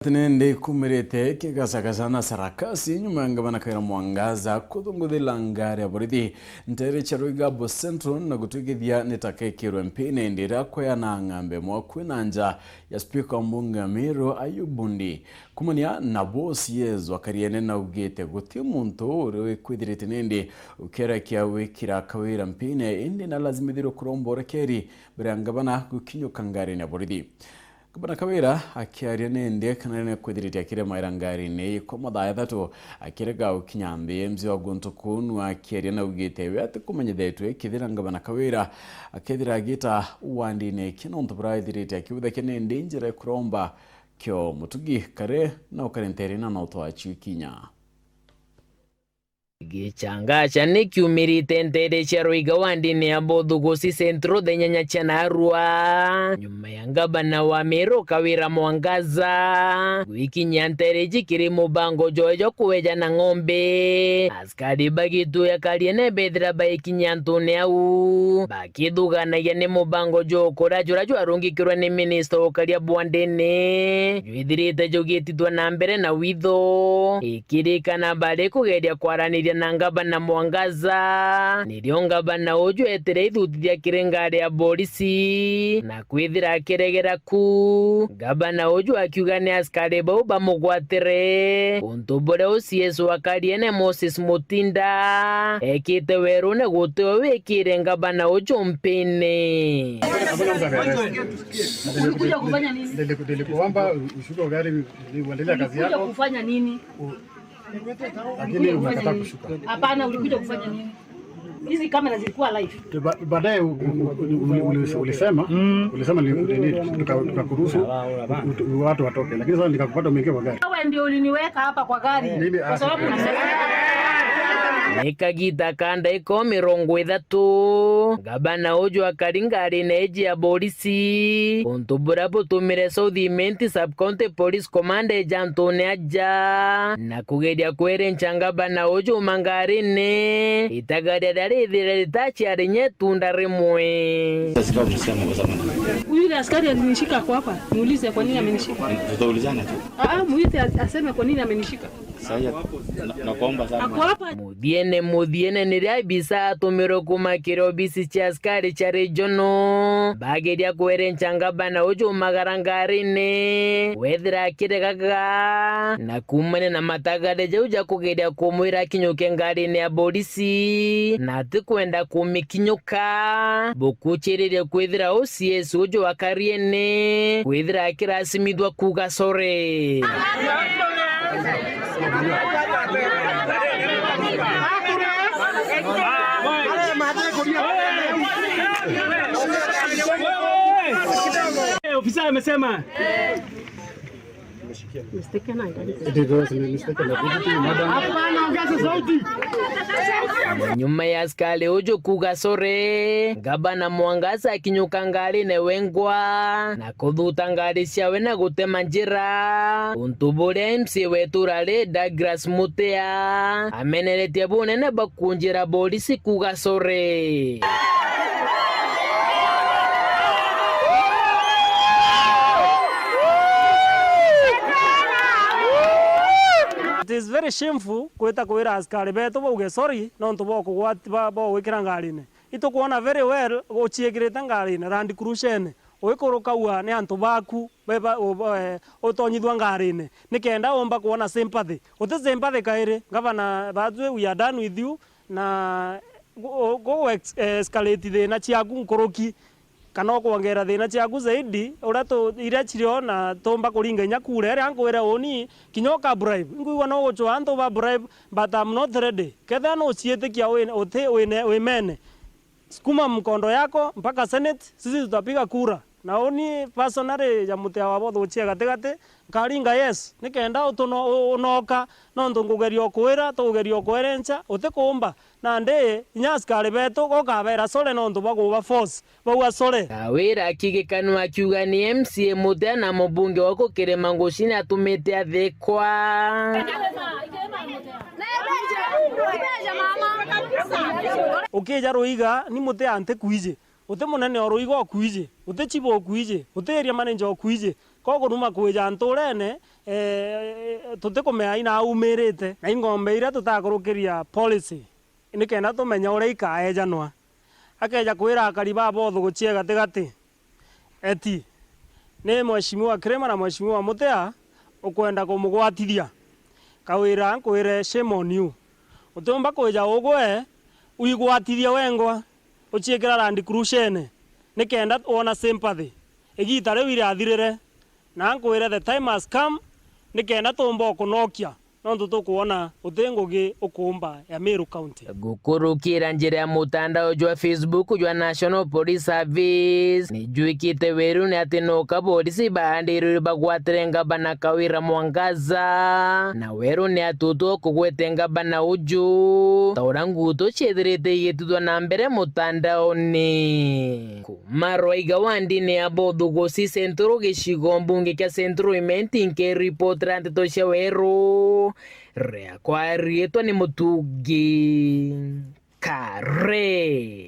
Tinende kumirete kigasagazana sarakasi nyuma ngabana kaira mwangaza kuthunguthila ngari aboridi ntere charuiga bo central na gutugithia nitakekirwe mpine ndira kwaya na ngambe mwakwina nja ya speaker Munga Miro Ayubundi kumania na bosi yezo akariene na ugete guti muntu uri kwithirite nende ukera kia wikira kawira mpine indi na lazimithiro kurombora keri birangabana gukinyuka ngari na aboridi Kabana kawira akiaria nende kanane kwithirite akire mairangari ne komoda thatu akirega ukinyambe mzi wa guntukunu akiaria na ugite wete kumenyethetwe ikithira ngabana kawira akithira gita uwandine kinonto braithirite akiwitha kinende njira kuromba kyo mutugi kare na ukarentere na utwachi kinya Gichangacha nikiumirite ntere charuiga wandine ya Bothugusi centro de nyanya chanarua nyuma ya ngabana wa Miro Kawira Mwangaza wiki nyantere jikiri mubango jojo kuweja na ng'ombe askari bagitu ya kaliene bedra baiki nyantune au bakidugana yene mubango jo korajura jo arungikirwa ni minister okalia bwandene juithirite jogititwa na mbere na witho ikirikana bale kugeria kwaranira na ngabana Mwangaza nirio ngabana uju etere ithutithia kirengari ya polisi na kwithira kiregera ku ngabana uju akiuga ni askari bau bamugwatire untu bure usiesu akariene Moses Mutinda ekite werune guteo wikire ngabana uju mpine ulikuja kufanya nini? Nilikuomba ushuke gari uendelee kazi yako. Ulikuja kufanya nini? Lakini umekataa kushuka. Hapana, ulikuja kufanya nini? Hizi kamera zilikuwa live. Baadaye ulisema tukakuruhusu watu watoke, lakini sasa nikakupata umeingia kwa gari. Wewe ndio uliniweka hapa kwa gari kwa sababu Nikagita kanda iko 30 ngabana uju akaringari neji ya polisi untubura butumire Southimenti Sub-County Police Command Jantone aja na kugeria kwerencha ngabana uju mangarine itagaria darithire litachi arinye tunda rimwe. Yule askari alinishika kwa hapa, niulize kwa nini amenishika. Tutaulizana tu. Muite aseme kwa nini amenishika. Sasa nakuomba sana. Ako hapa. Mudiene niria bisa atumiro kumakira obisi cha askari cha regiono bageria kwerencha ngabana uju magarangarine wethira kiregaga na kumane na matagade jauja kugeria kumwira kinyuke ngarine ya polisi na tikwenda kumikinyuka bukuchirire kwithira OCS uju wakariene kwithira kirasimithwa kugasore Ofisa amesema nyuma ya askari uju kugasore ngabana Mwangaza akinyuka ngari newengwa na kuthuta ngari ciawe na gutema njira untubure MC wetu rari Douglas Mutea ameneretie bunene bakunjira polisi kugasore. it is very shameful kweta kwira askari beto bauge sorry no ntu boko gwatiba bo wikira ngarine ito kuona very well uchiegireta ngarine Land Cruiser wikuruka ua ni antu baku beba utonyithwa ngarine nikenda omba kuona sympathy uti sympathy kaire ngabana batwe we are done with you na go escalate thina ciaku nkuruki kana kuongera thina ciaku zaidi urato ira chirio na tomba kuringa nya kure ria nkwira oni kinyoka bribe ngwiwa no gocho anto ba bribe but I'm not ready ketha no cietikia we mene sukuma mkondo yako mpaka Senate sisi tutapiga kura na oni personally ya mutea wa Bothugusi gategate karinga yes nikenda unoka no ndungugerio kwira tugerio kwerencha utikumba na nde nyaskari beto gokabera sore no ndu baguba force bagwa sore Kawira akigikanwa akiuga ni MCA Mutea na mubunge wako Kirema Ngushini atumite athikwa ukija Ruiga ni Mutea ante kuije ute munene Ruiga okuije ute chibo okuije ute area manager okuije kogo numa kuija nturene tutikumea ina umirite na ing'ombe iria tutakurukiria policy ni kenda tumenya uria ikaejanwa akeja kwira akari bothu guchie gatigati eti ni mheshimiwa Kirima na mheshimiwa Mutea ukwenda kumugwatithia kawira nkwire shame on you utumba kwija ugwe uigwatithia wengwa uchiekera Land Cruiser ni kenda wona sympathy igita riu irathirire na nkwire the time has come ni kenda tumba kunokia no tukuona utengugi ukumba ya Meru County gukurukira njira ya mutandao jwa Facebook jwa National Police Service ni juikite weru ni ati nuka polisi baandiru bagwatire ngabana Kawira Mwangaza na weru ni atutu kugwete ngabana uju taura nguto chethirite yitudwa na mbere mutandao ni kumaro igawandi ni abothugusi Centro gicigo mbunge kia Centro imentinke report ranto cia weru rea kwa rietwa ni Mutugi Kare.